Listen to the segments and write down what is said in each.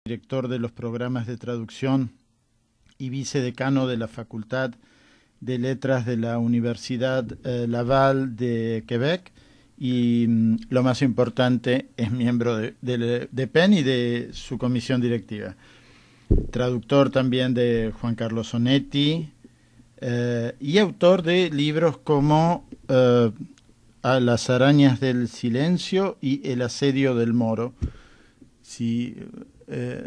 Director de los programas de traducción y vicedecano de la Facultad de Letras de la Universidad Laval de Quebec y lo más importante, es miembro de PEN y de su comisión directiva. Traductor también de Juan Carlos Onetti y autor de libros como A las arañas del silencio y El asedio del Moro. Sí,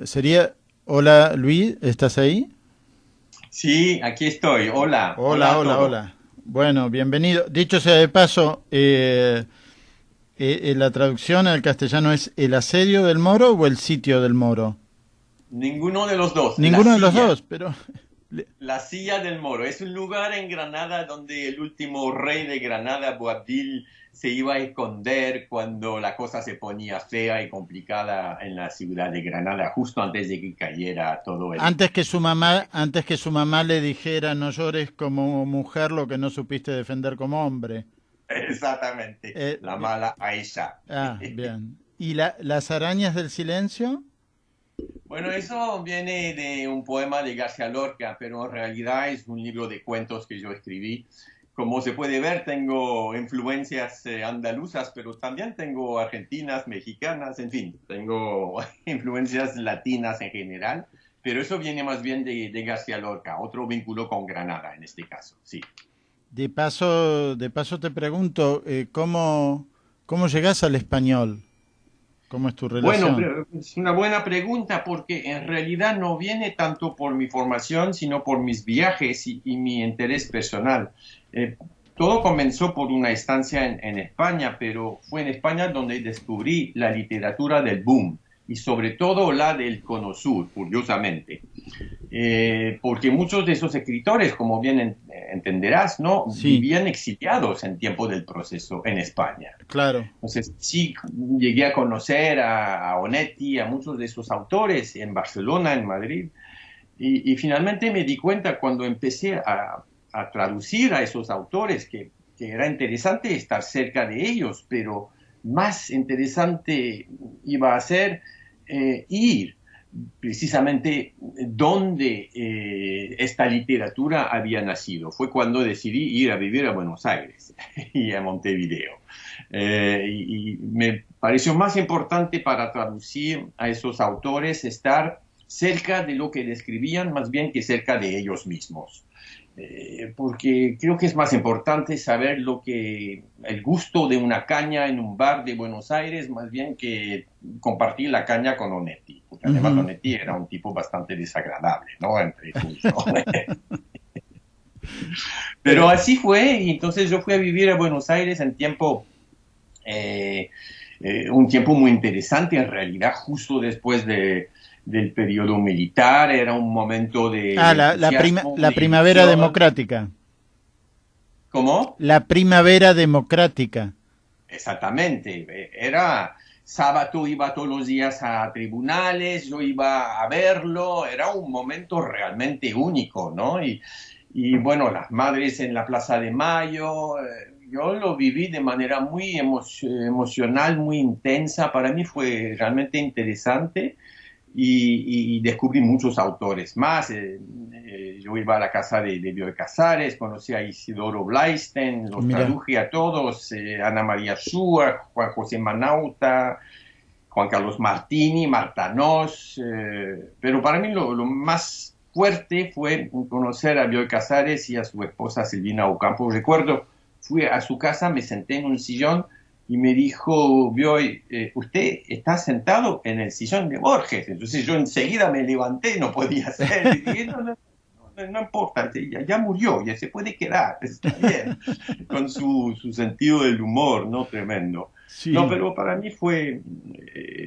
sería... Hola, Luis, ¿estás ahí? Sí, aquí estoy. Hola, hola Hola, a hola, todos. hola. Bueno, bienvenido. Dicho sea de paso, la traducción al castellano es ¿El asedio del Moro o El sitio del Moro? Ninguno de los dos. Ninguno de los dos, pero... La silla del Moro. Es un lugar en Granada donde el último rey de Granada, Boabdil, se iba a esconder cuando la cosa se ponía fea y complicada en la ciudad de Granada, justo antes de que cayera todo el... Antes que su mamá le dijera no llores como mujer lo que no supiste defender como hombre. Exactamente, la Bien. mala Aisha. Bien. ¿Y las arañas del silencio? Bueno, eso viene de un poema de García Lorca, pero en realidad es un libro de cuentos que yo escribí. Como se puede ver, tengo influencias andaluzas, pero también tengo argentinas, mexicanas, en fin, tengo influencias latinas en general, pero eso viene más bien de García Lorca, otro vínculo con Granada en este caso, sí. De paso te pregunto, ¿cómo llegás al español? ¿Cómo es tu Bueno, relación? es una buena pregunta porque en realidad no viene tanto por mi formación, sino por mis viajes y mi interés personal. Eh, Todo comenzó por una estancia en España, pero fue en España donde descubrí la literatura del boom y sobre todo la del Cono Sur, curiosamente. Porque muchos de esos escritores, como bien entenderás, ¿no? Sí, Vivían exiliados en tiempo del proceso en España. claro. Entonces, sí, llegué a conocer a Onetti, a muchos de esos autores en Barcelona, en Madrid, y finalmente me di cuenta cuando empecé a traducir a esos autores que era interesante estar cerca de ellos, pero más interesante iba a ser ir precisamente donde esta literatura había nacido. Fue cuando decidí ir a vivir a Buenos Aires y a Montevideo. Y me pareció más importante para traducir a esos autores estar cerca de lo que describían más bien que cerca de ellos mismos. Porque creo que es más importante saber lo que el gusto de una caña en un bar de Buenos Aires más bien que compartir la caña con Onetti, porque además Ujú. Onetti era un tipo bastante desagradable, ¿no? Entre tú y yo. Pero Eh, así fue, y entonces yo fui a vivir a Buenos Aires en tiempo, eh, un tiempo muy interesante en realidad, justo después del periodo militar, era un momento de entusiasmo, la de primavera ilusión. democrática. ¿Cómo? La primavera democrática. Exactamente, era sábado, iba todos los días a tribunales, yo iba a verlo, era un momento realmente único, ¿no? Y bueno, las madres en la Plaza de Mayo, yo lo viví de manera muy emocional, muy intensa, para mí fue realmente interesante y descubrí muchos autores más. Yo iba a la casa de Bioy Casares, conocí a Isidoro Blaisten, los Mira, traduje a todos, Ana María Schua, Juan José Manauta, Juan Carlos Martini, Marta Nos, pero para mí lo más fuerte fue conocer a Bioy Casares y a su esposa Silvina Ocampo. Recuerdo, fui a su casa, me senté en un sillón y me dijo, Bioy, usted está sentado en el sillón de Borges. Entonces yo enseguida me levanté, no podía hacer. Y dije, no importa, ya murió, ya se puede quedar, está bien, con su sentido del humor, ¿no? Tremendo. No, sí. pero para mí fue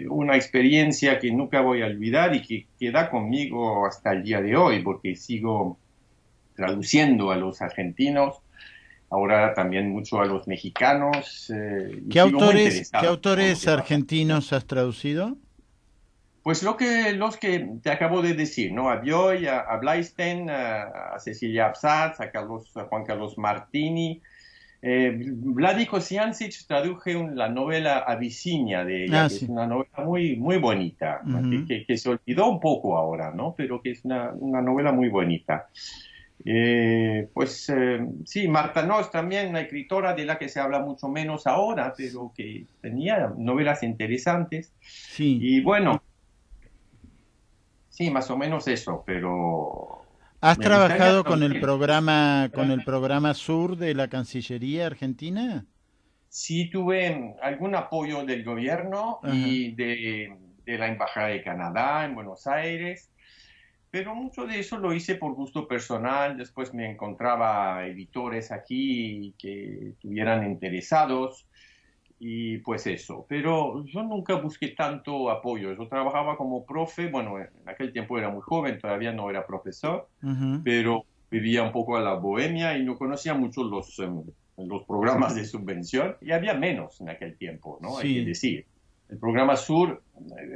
una experiencia que nunca voy a olvidar y que queda conmigo hasta el día de hoy, porque sigo traduciendo a los argentinos, ahora también mucho a los mexicanos, y sigo muy Qué interesado por lo autores que pasa. argentinos has traducido? Pues los que te acabo de decir, ¿no? A Bioy, a Blaisten, a Cecilia Absatz, a Juan Carlos Martini, Vladi Kosiancic traduje la novela Abisinia de ella, que es Sí. una novela muy, muy bonita, que se olvidó un poco ahora, ¿no? Pero que es una novela muy bonita. Sí, Marta Noss también, una escritora de la que se habla mucho menos ahora, pero que tenía novelas interesantes. Sí. Y bueno, sí, más o menos eso, pero ¿Has me gustaría trabajado traducir. con el programa Sur de la Cancillería Argentina? Sí tuve algún apoyo del gobierno Ajá. y de la Embajada de Canadá en Buenos Aires, pero mucho de eso lo hice por gusto personal. Después me encontraba editores aquí que estuvieran interesados y pues eso. Pero yo nunca busqué tanto apoyo. Yo trabajaba como profe, bueno, en aquel tiempo era muy joven, todavía no era profesor, Ujú. pero vivía un poco a la bohemia y no conocía mucho los programas de subvención y había menos en aquel tiempo, ¿no? Hay que Sí, decir. El programa Sur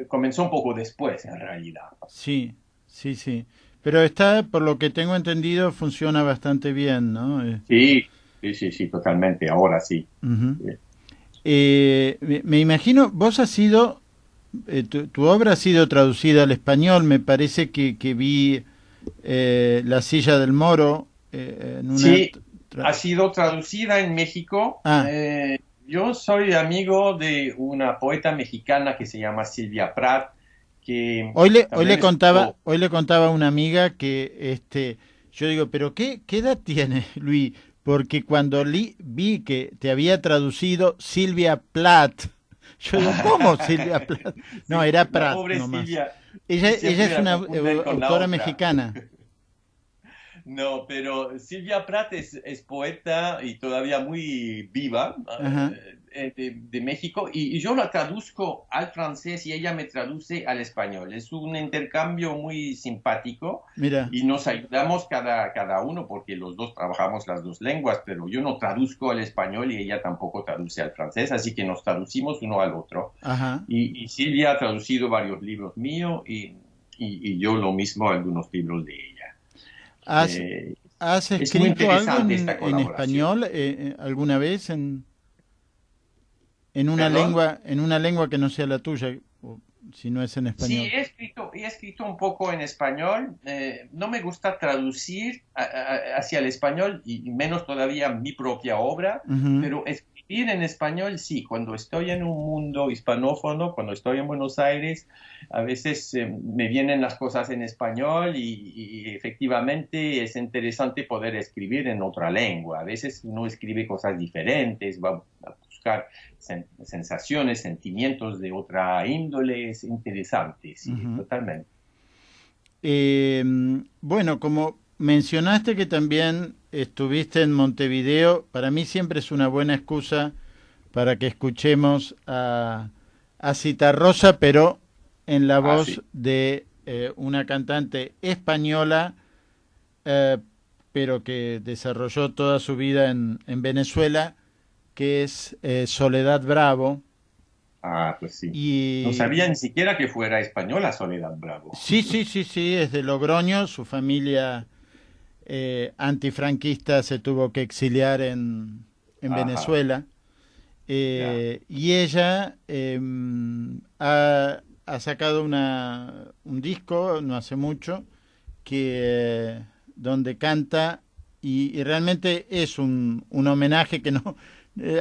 comenzó un poco después, en realidad. sí, sí, sí. Pero está, por lo que tengo entendido, funciona bastante bien, ¿no? Sí, sí, sí, sí, totalmente, ahora sí. Ujú. Eh, Me imagino, vos has sido, tu obra ha sido traducida al español, me parece que vi La silla del Moro en una... Sí, ha sido traducida en México. Ah, Yo soy amigo de una poeta mexicana que se llama Silvia Prat, que también estuvo. hoy le contaba a una amiga que yo digo, pero qué edad tiene Luis? Porque cuando vi que te había traducido Silvia Plath, yo digo, ¿cómo Silvia Plath? No, Sí, era la Pratt pobre nomás. Silvia, Ella siempre es la una confunden con la autora otra. mexicana. No, pero Silvia Prat es poeta y todavía muy viva, Ajá, de México, y yo la traduzco al francés y ella me traduce al español. Es un intercambio muy simpático mira. y nos ayudamos cada uno porque los dos trabajamos las dos lenguas, pero yo no traduzco al español y ella tampoco traduce al francés, así que nos traducimos uno al otro. Ajá. Y Silvia ha traducido varios libros míos y yo lo mismo algunos libros de ella. ¿Has, Eh, has es muy escrito algo interesante esta en colaboración. español alguna vez ¿Perdón? en una lengua que no sea la tuya, o si no es en Sí, español? he escrito un poco en español. No me gusta traducir hacia el español y menos todavía mi propia obra, Ujú, pero escribir en español sí. Cuando estoy en un mundo hispanófono, cuando estoy en Buenos Aires, a veces me vienen las cosas en español y efectivamente es interesante poder escribir en otra lengua. A veces uno escribe cosas diferentes, va a buscar sensaciones, sentimientos de otra índole, es interesante, sí, ujú. totalmente. Eh, bueno, como mencionaste que también estuviste en Montevideo, para mí siempre es una buena excusa para que escuchemos a Citarrosa, pero en la Ah, voz sí. de una cantante española, eh, pero que desarrolló toda su vida en Venezuela, que es Soledad Bravo. Ah, pues sí. No Y sabía ni siquiera que fuera española Soledad Bravo. sí, sí, sí, sí, es de Logroño, su familia antifranquista se tuvo que exiliar en Ajá, Venezuela. ya. Y ella ha sacado un disco no hace mucho que donde canta y realmente es un homenaje que no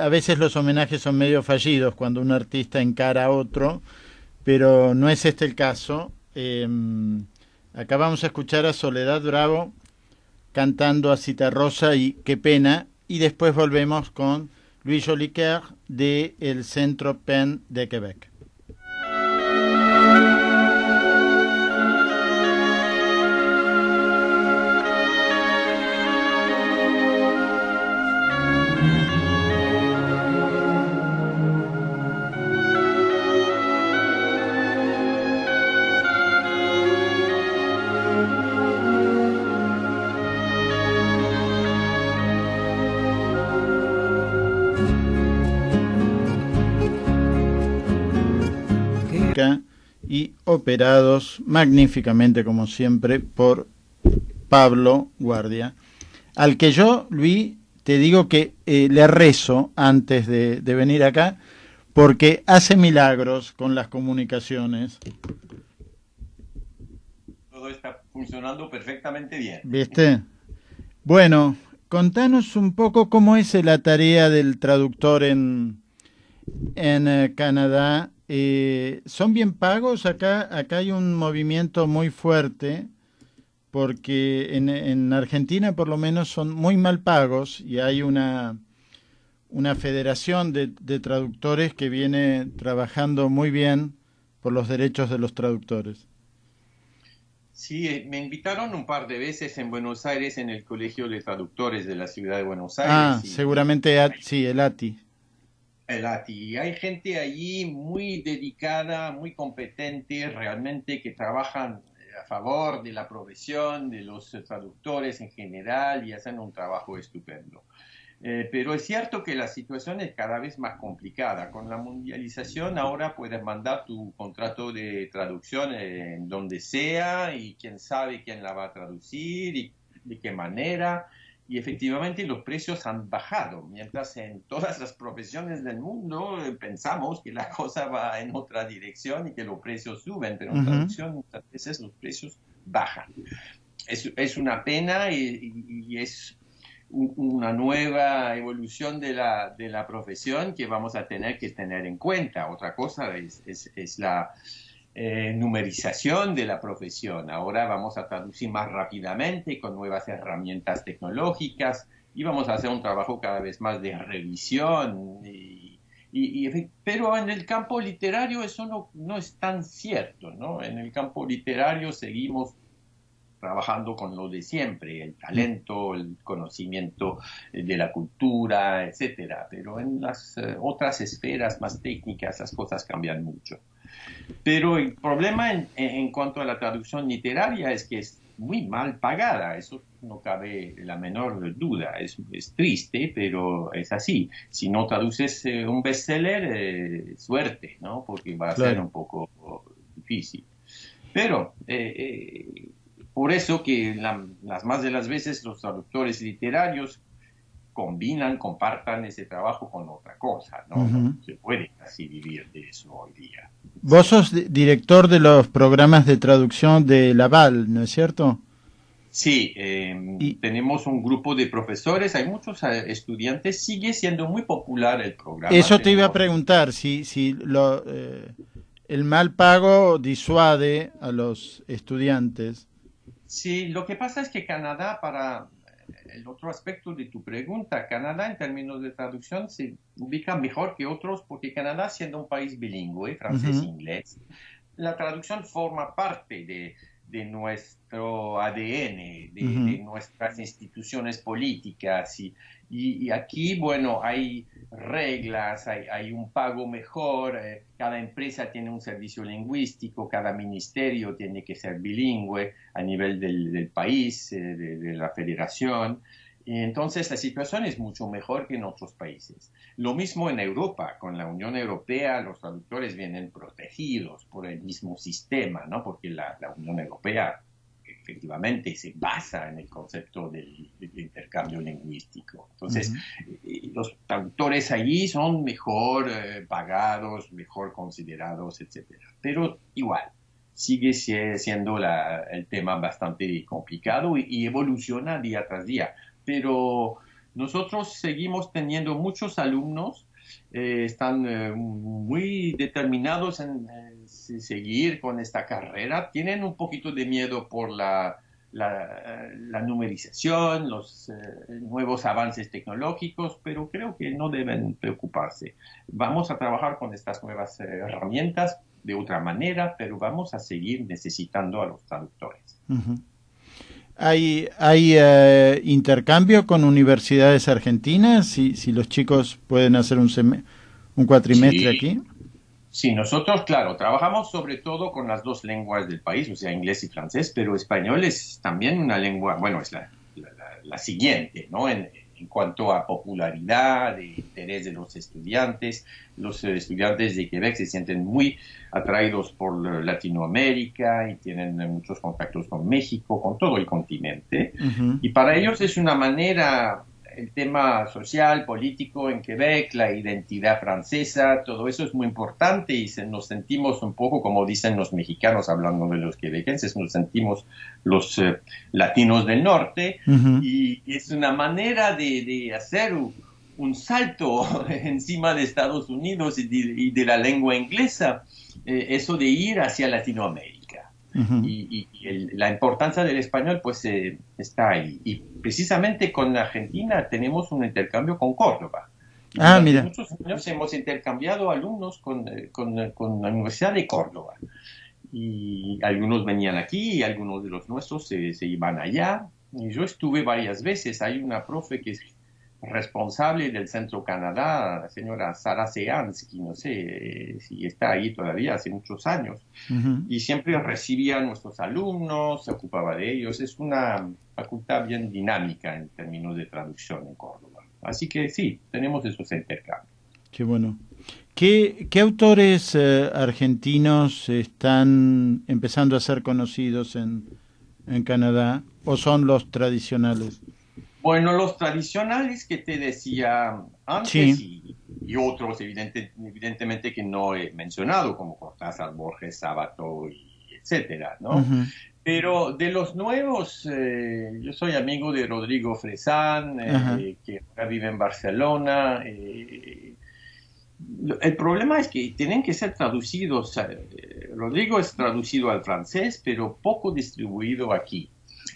a veces los homenajes son medio fallidos cuando un artista encara a otro, pero no es este el caso. Acá vamos a escuchar a Soledad Bravo cantando a Citarrosa y Qué pena, y después volvemos con Luis Joliquer de el Centro Penn de Quebec. Y operados magníficamente como siempre por Pablo Guardia, al que yo, Luis, te digo que le rezo antes de venir acá, porque hace milagros con las comunicaciones. Todo está funcionando perfectamente bien. ¿Viste? Bueno, contanos un poco cómo es la tarea del traductor en Canadá. ¿Son bien pagos? Acá hay un movimiento muy fuerte porque en Argentina por lo menos son muy mal pagos y hay una federación de traductores que viene trabajando muy bien por los derechos de los traductores. Sí, me invitaron un par de veces en Buenos Aires en el Colegio de Traductores de la Ciudad de Buenos Ah, Aires seguramente, sí, el ATI. el ATI. Hay gente allí muy dedicada, muy competente, realmente que trabajan a favor de la profesión, de los traductores en general y hacen un trabajo estupendo. Pero es cierto que la situación es cada vez más complicada. Con la mundialización ahora puedes mandar tu contrato de traducción en donde sea y quién sabe quién la va a traducir y de qué manera. Y efectivamente los precios han bajado, mientras en todas las profesiones del mundo pensamos que la cosa va en otra dirección y que los precios suben, pero en Ujú. traducción muchas veces los precios bajan. Es una pena y es una nueva evolución de la profesión que vamos a tener que tener en cuenta. Otra cosa es la numerización de la profesión. Ahora vamos a traducir más rápidamente con nuevas herramientas tecnológicas y vamos a hacer un trabajo cada vez más de revisión. Pero en el campo literario eso no es tan cierto, ¿no? En el campo literario seguimos trabajando con lo de siempre, el talento, el conocimiento de la cultura, etcétera. Pero en las otras esferas más técnicas las cosas cambian mucho. Pero el problema en cuanto a la traducción literaria es que es muy mal pagada, eso no cabe la menor duda, es triste, pero es así. Si no traduces un bestseller, suerte, ¿no? Porque va a ser Claro. un poco difícil. Pero por eso que las más de las veces los traductores literarios compartan ese trabajo con otra cosa, ¿no? No Ujú. se puede casi vivir de eso hoy día. Vos sos director de los programas de traducción de Laval, ¿no es cierto? Sí, Y tenemos un grupo de profesores, hay muchos estudiantes, sigue siendo muy popular el programa, eso te iba a tenemos. preguntar, si el mal pago disuade a los estudiantes. Sí, lo que pasa es que Canadá, para el otro aspecto de tu pregunta, Canadá en términos de traducción se ubica mejor que otros porque Canadá, siendo un país bilingüe, Ujú, francés-inglés, la traducción forma parte de nuestro ADN, de ujú. nuestras instituciones políticas. Y aquí, bueno, hay reglas, hay un pago mejor, cada empresa tiene un servicio lingüístico, cada ministerio tiene que ser bilingüe a nivel del país, de la federación. Y entonces la situación es mucho mejor que en otros países. Lo mismo en Europa, con la Unión Europea, los traductores vienen protegidos por el mismo sistema, ¿no? Porque la Unión Europea efectivamente se basa en el concepto del intercambio lingüístico. Entonces, Ujú. los traductores allí son mejor pagados, mejor considerados, etcétera. Pero igual, sigue siendo el tema bastante complicado y evoluciona día tras día. Pero nosotros seguimos teniendo muchos alumnos, están muy determinados en seguir con esta carrera, tienen un poquito de miedo por la numerización, los nuevos avances tecnológicos, pero creo que no deben preocuparse. Vamos a trabajar con estas nuevas herramientas de otra manera, pero vamos a seguir necesitando a los traductores. Ujú. ¿Hay intercambio con universidades argentinas? Si los chicos pueden hacer un cuatrimestre Sí, aquí. sí, nosotros, claro, trabajamos sobre todo con las dos lenguas del país, o sea, inglés y francés, pero español es también una lengua, bueno, es la siguiente, ¿no? En cuanto a popularidad, de interés de los estudiantes de Quebec se sienten muy atraídos por Latinoamérica y tienen muchos contactos con México, con todo el continente, Ujú. y para ellos es una manera el tema social, político en Quebec, la identidad francesa, todo eso es muy importante y nos sentimos un poco, como dicen los mexicanos, hablando de los quebequenses, nos sentimos los latinos del norte, Ujú. y es una manera de hacer un salto encima de Estados Unidos y de la lengua inglesa, eso de ir hacia Latinoamérica. Ujú. La importancia del español pues está ahí. Y precisamente con Argentina tenemos un intercambio con Córdoba. Y Ah, durante mira. muchos años hemos intercambiado alumnos con la Universidad de Córdoba. Y algunos venían aquí y algunos de los nuestros se iban allá. Y yo estuve varias veces. Hay una profe que es responsable del Centro Canadá, la señora Sara Seansky, no sé si está ahí todavía, hace muchos años, Ujú. y siempre recibía a nuestros alumnos, se ocupaba de ellos. Es una facultad bien dinámica en términos de traducción en Córdoba. Así que sí, tenemos esos intercambios. Qué bueno. ¿Qué autores argentinos están empezando a ser conocidos en Canadá o son los tradicionales? Bueno, los tradicionales que te decía antes Sí. y otros evidentemente que no he mencionado, como Cortázar, Borges, Sábato, y etcétera, ¿no? Ujú. Pero de los nuevos, yo soy amigo de Rodrigo Fresán, Ajá. que ahora vive en Barcelona. El problema es que tienen que ser traducidos. Rodrigo es traducido al francés, pero poco distribuido aquí.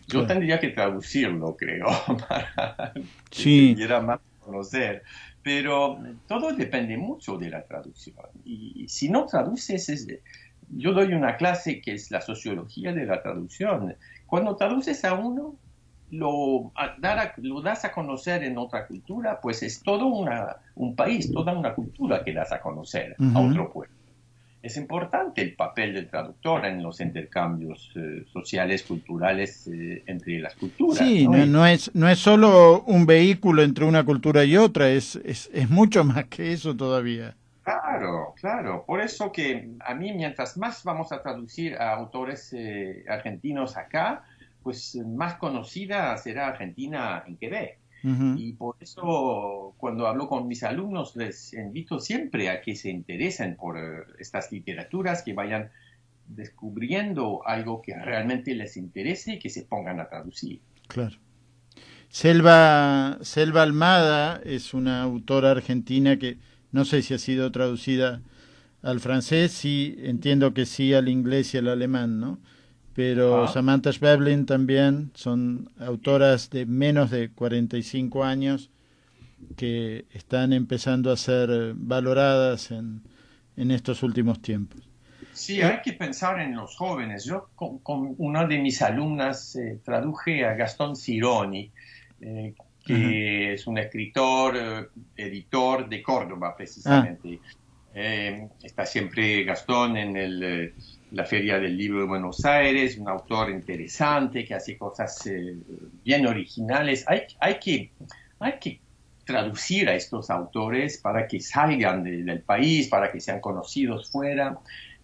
Yo Claro. tendría que traducirlo, creo, para que se Sí. diera más a conocer. Pero todo depende mucho de la traducción. Y si no traduces, yo doy una clase que es la sociología de la traducción. Cuando traduces a uno, lo das a conocer en otra cultura, pues es todo un país, toda una cultura que das a conocer a Ujú. otro pueblo. Es importante el papel del traductor en los intercambios sociales, culturales, entre las culturas, Sí, ¿no? no es solo un vehículo entre una cultura y otra, es mucho más que eso todavía. Claro, claro. Por eso que a mí, mientras más vamos a traducir a autores argentinos acá, pues más conocida será Argentina en Quebec. Ujú. Y por eso, cuando hablo con mis alumnos, les invito siempre a que se interesen por estas literaturas, que vayan descubriendo algo que realmente les interese y que se pongan a traducir. Claro. Selva Almada es una autora argentina que no sé si ha sido traducida al francés, sí, entiendo que sí al inglés y al alemán, ¿no? Pero Ah, Samantha Schweblin también son autoras de menos de 45 años que están empezando a ser valoradas en estos últimos tiempos. sí, Eh, hay que pensar en los jóvenes. Yo con una de mis alumnas traduje a Gastón Cironi, eh, ajá. que es un escritor, editor de Córdoba, Ah, precisamente. Está siempre Gastón en la Feria del Libro de Buenos Aires, un autor interesante que hace cosas bien originales. Hay que traducir a estos autores para que salgan del país, para que sean conocidos fuera.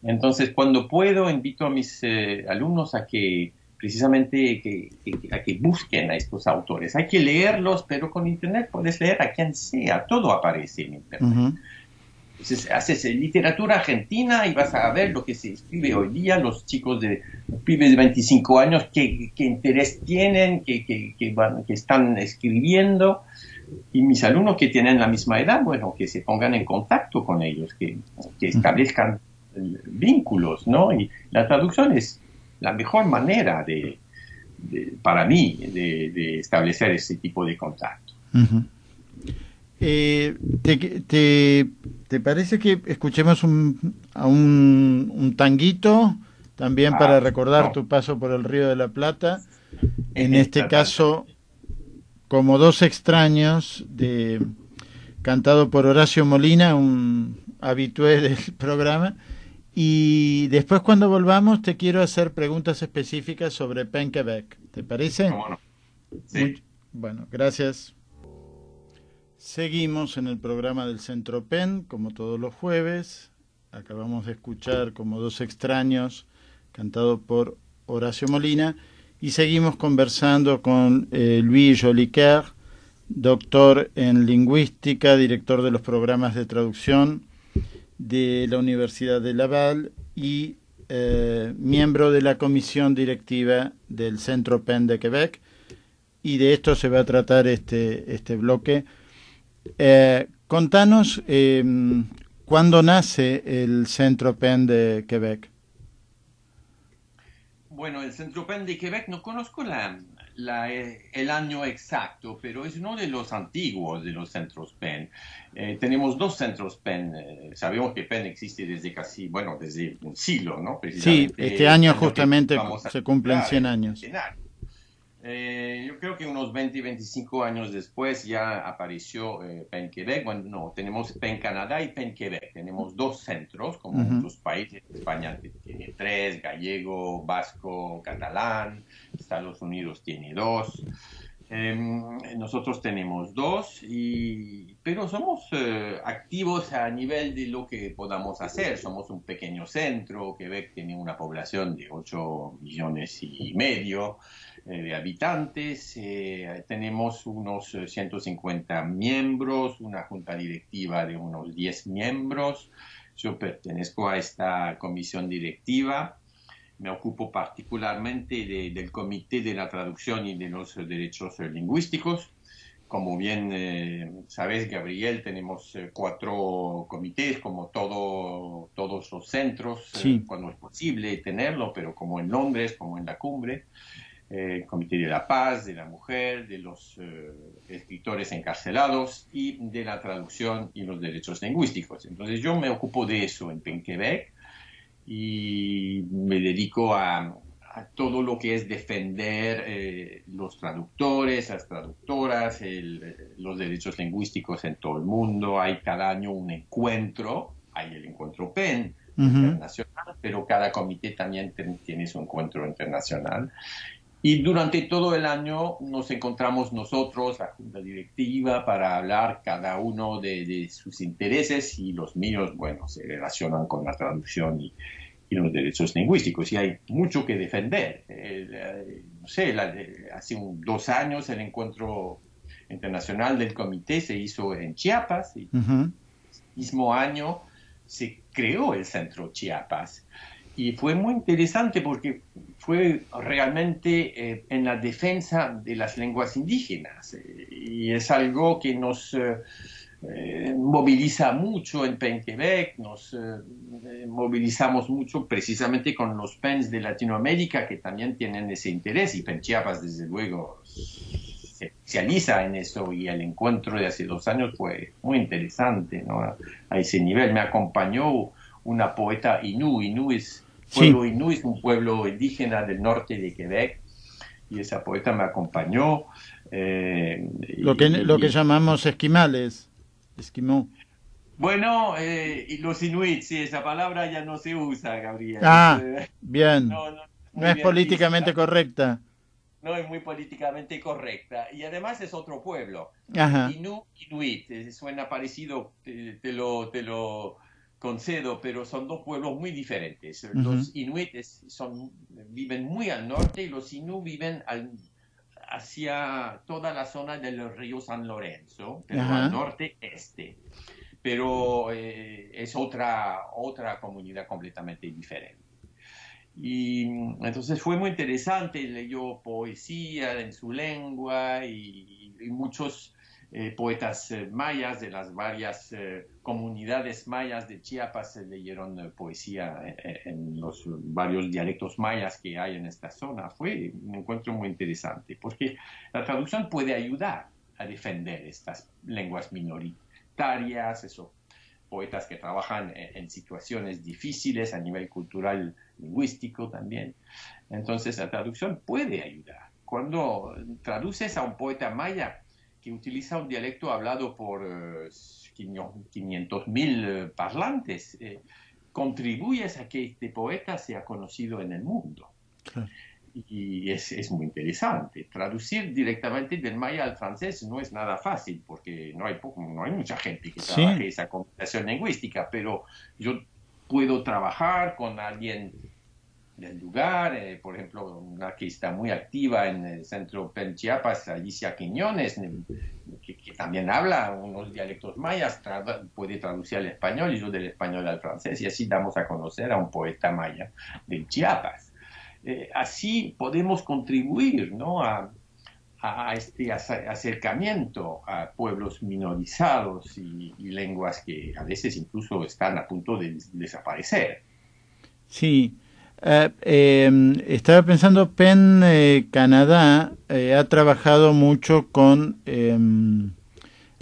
Entonces, cuando puedo, invito a mis alumnos a que precisamente a que busquen a estos autores. Hay que leerlos, pero con Internet puedes leer a quien sea, todo aparece en Internet. ujú. Entonces, haces literatura argentina y vas a ver lo que se escribe hoy día, los chicos los pibes de 25 años, qué interés tienen, que están escribiendo, y mis alumnos que tienen la misma edad, bueno, que se pongan en contacto con ellos, que establezcan vínculos, ¿no? Y la traducción es la mejor manera para mí de establecer ese tipo de contacto. Ujú. Eh, ¿te, te, te parece que escuchemos un tanguito también para Ah, recordar no, tu paso por el Río de la Plata? En este caso, totalmente. como dos extraños, cantado por Horacio Molina, un habitué del programa. Y después cuando volvamos te quiero hacer preguntas específicas sobre Penquebec. ¿Te parece? ¿Cómo no? Sí. Muy, bueno, gracias. Seguimos en el programa del Centro PEN, como todos los jueves. Acabamos de escuchar como dos extraños, cantado por Horacio Molina. Y seguimos conversando con Louis Jolicoeur, doctor en lingüística, director de los programas de traducción de la Universidad de Laval y miembro de la comisión directiva del Centro PEN de Quebec, y de esto se va a tratar este bloque. Contanos, ¿cuándo nace el Centro PEN de Quebec? Bueno, el Centro PEN de Quebec no conozco el año exacto, pero es uno de los antiguos de los centros PEN. Tenemos dos centros PEN. Sabemos que PEN existe desde desde un siglo, ¿no? Sí, Precisamente este año el justamente vamos a se cumplen celebrar 100 el años. centenario. Yo creo que unos 20, 25 años después ya apareció PEN Quebec. Bueno, no, tenemos PEN Canadá y PEN Quebec. Tenemos dos centros, como muchos países. España tiene tres, gallego, vasco, catalán. Estados Unidos tiene dos. Nosotros tenemos dos, pero somos activos a nivel de lo que podamos hacer. Somos un pequeño centro. Quebec tiene una población de 8 millones y medio de habitantes. Tenemos unos 150 miembros, una junta directiva de unos 10 miembros. Yo pertenezco a esta comisión directiva. Me ocupo particularmente del Comité de la Traducción y de los Derechos Lingüísticos. Como bien sabes, Gabriel, tenemos 4 comités, como todos los centros, Sí. cuando es posible tenerlo, pero como en Londres, como en la cumbre. El Comité de la Paz, de la Mujer, de los escritores encarcelados y de la traducción y los derechos lingüísticos. Entonces yo me ocupo de eso en PEN Quebec y me dedico a todo lo que es defender los traductores, las traductoras, los derechos lingüísticos en todo el mundo. Hay cada año un encuentro, hay el encuentro PEN internacional, pero cada comité también tiene su encuentro internacional. Y durante todo el año nos encontramos nosotros, la junta directiva, para hablar cada uno de sus intereses, y los míos, bueno, se relacionan con la traducción y los derechos lingüísticos. Y hay mucho que defender. No sé, hace 2 años el encuentro internacional del comité se hizo en Chiapas, y el mismo año se creó el Centro Chiapas. Y fue muy interesante porque fue realmente en la defensa de las lenguas indígenas. Y es algo que nos moviliza mucho en PEN Quebec. Nos movilizamos mucho precisamente con los PENs de Latinoamérica, que también tienen ese interés. Y PEN Chiapas, desde luego, se especializa en eso. Y el encuentro de hace 2 años fue muy interesante, ¿no? A ese nivel. Me acompañó una poeta inú. Pueblo inú es un pueblo indígena del norte de Quebec, y esa poeta me acompañó. Lo que llamamos esquimales, esquimó. Bueno, y los inuits, sí, esa palabra ya no se usa, Gabriel. Bien. No es políticamente correcta. No es muy políticamente correcta. Y además es otro pueblo. Ajá. Inuit, suena parecido, te lo concedo, pero son 2 pueblos muy diferentes. Los inuites viven muy al norte, y los inú viven hacia toda la zona del río San Lorenzo, pero al norte-este. Pero es otra comunidad completamente diferente. Y entonces fue muy interesante. Leyó poesía en su lengua, y muchos poetas mayas de las varias comunidades mayas de Chiapas leyeron poesía en los varios dialectos mayas que hay en esta zona. Fue un encuentro muy interesante, porque la traducción puede ayudar a defender estas lenguas minoritarias, poetas que trabajan en situaciones difíciles a nivel cultural, lingüístico también. Entonces la traducción puede ayudar. Cuando traduces a un poeta maya que utiliza un dialecto hablado por 500.000 parlantes, contribuyes a que este poeta sea conocido en el mundo. Claro. Y es muy interesante. Traducir directamente del maya al francés no es nada fácil, porque no hay mucha gente que trabaje esa combinación lingüística, pero yo puedo trabajar con alguien del lugar. Por ejemplo, una que está muy activa en el centro PEN Chiapas, Alicia Quiñones, que también habla unos dialectos mayas, puede traducir al español y yo del español al francés, y así damos a conocer a un poeta maya del Chiapas. Así podemos contribuir, ¿no?, a este acercamiento a pueblos minorizados y lenguas que a veces incluso están a punto de desaparecer. Sí. Estaba pensando, PEN Canadá ha trabajado mucho con,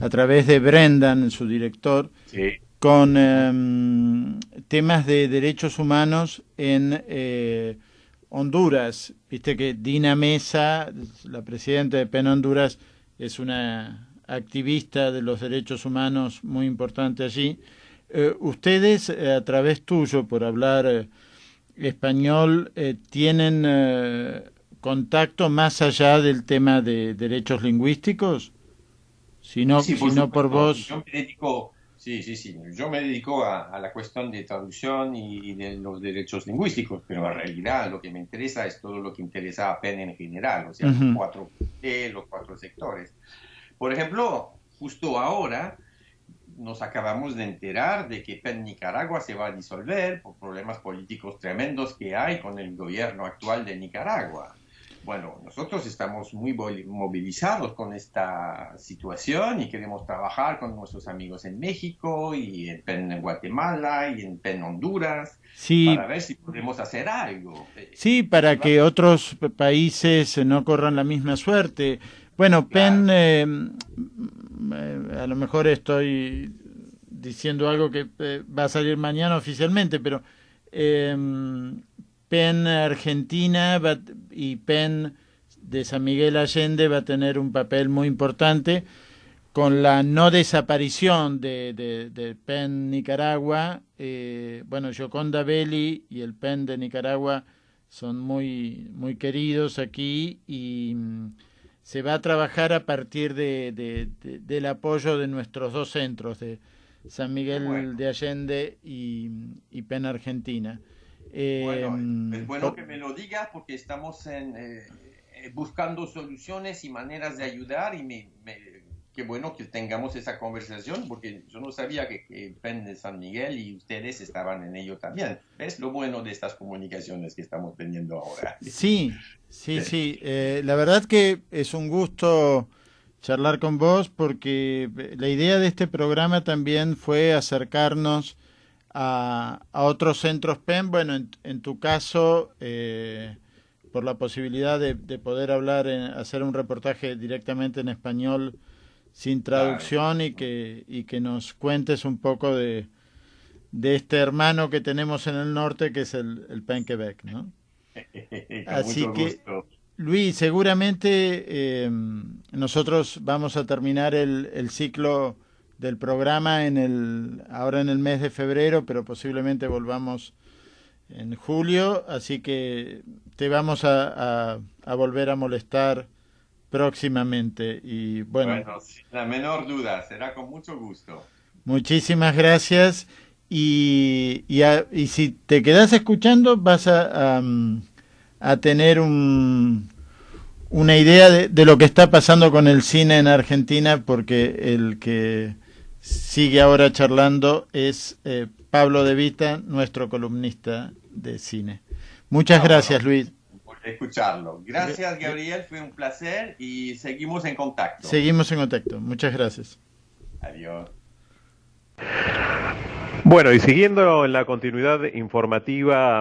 a través de Brendan, su director, Sí. con temas de derechos humanos en Honduras. Viste que Dina Mesa, la presidenta de PEN Honduras, es una activista de los derechos humanos muy importante allí. Ustedes, a través tuyo, por hablar español, tienen contacto más allá del tema de derechos lingüísticos, si no, Sí, si por no por supuesto. vos. Yo me dedico, sí, sí, sí. Yo me dedico a la cuestión de traducción y de los derechos lingüísticos, pero en realidad lo que me interesa es todo lo que interesa a PEN en general, o sea, Ujú. los cuatro sectores. Por ejemplo, justo ahora nos acabamos de enterar de que PEN Nicaragua se va a disolver por problemas políticos tremendos que hay con el gobierno actual de Nicaragua. Bueno, nosotros estamos muy movilizados con esta situación y queremos trabajar con nuestros amigos en México y en PEN Guatemala y en PEN Honduras para Sí, ver si podemos hacer algo. sí, para que otros países no corran la misma suerte. Bueno, PEN, Claro. a lo mejor estoy diciendo algo que va a salir mañana oficialmente, pero eh, PEN Argentina y PEN de San Miguel Allende va a tener un papel muy importante con la no desaparición de PEN Nicaragua. Bueno, Gioconda Belli y el PEN de Nicaragua son muy queridos aquí y se va a trabajar a partir del apoyo de nuestros dos centros, de San Qué Miguel bueno. de Allende y PEN Argentina. Bueno, es bueno Por, que me lo digas porque estamos buscando soluciones y maneras de ayudar y qué bueno que tengamos esa conversación porque yo no sabía que el PEN de San Miguel y ustedes estaban en ello también. ¿Ves lo bueno de estas comunicaciones que estamos teniendo ahora? sí, sí, sí. La verdad que es un gusto charlar con vos porque la idea de este programa también fue acercarnos a otros centros PEN. Bueno, en tu caso, por la posibilidad de poder hablar, hacer un reportaje directamente en español sin Claro, traducción y que nos cuentes un poco de este hermano que tenemos en el norte que es el PEN Quebec, ¿no? con Así mucho que, gusto. Luis, seguramente nosotros vamos a terminar el ciclo del programa ahora en el mes de febrero, pero posiblemente volvamos en julio, así que te vamos a volver a molestar próximamente. Y bueno, Bueno, sin la menor duda, será con mucho gusto. muchísimas gracias. Y si te quedas escuchando, vas a tener una idea de lo que está pasando con el cine en Argentina, porque el que sigue ahora charlando es Pablo De Vita, nuestro columnista de cine. Muchas Ah, bueno, gracias, Luis. por escucharlo. Gracias, Gabriel, fue un placer y seguimos en contacto. Seguimos en contacto. Muchas gracias. Adiós. Bueno, y siguiendo en la continuidad informativa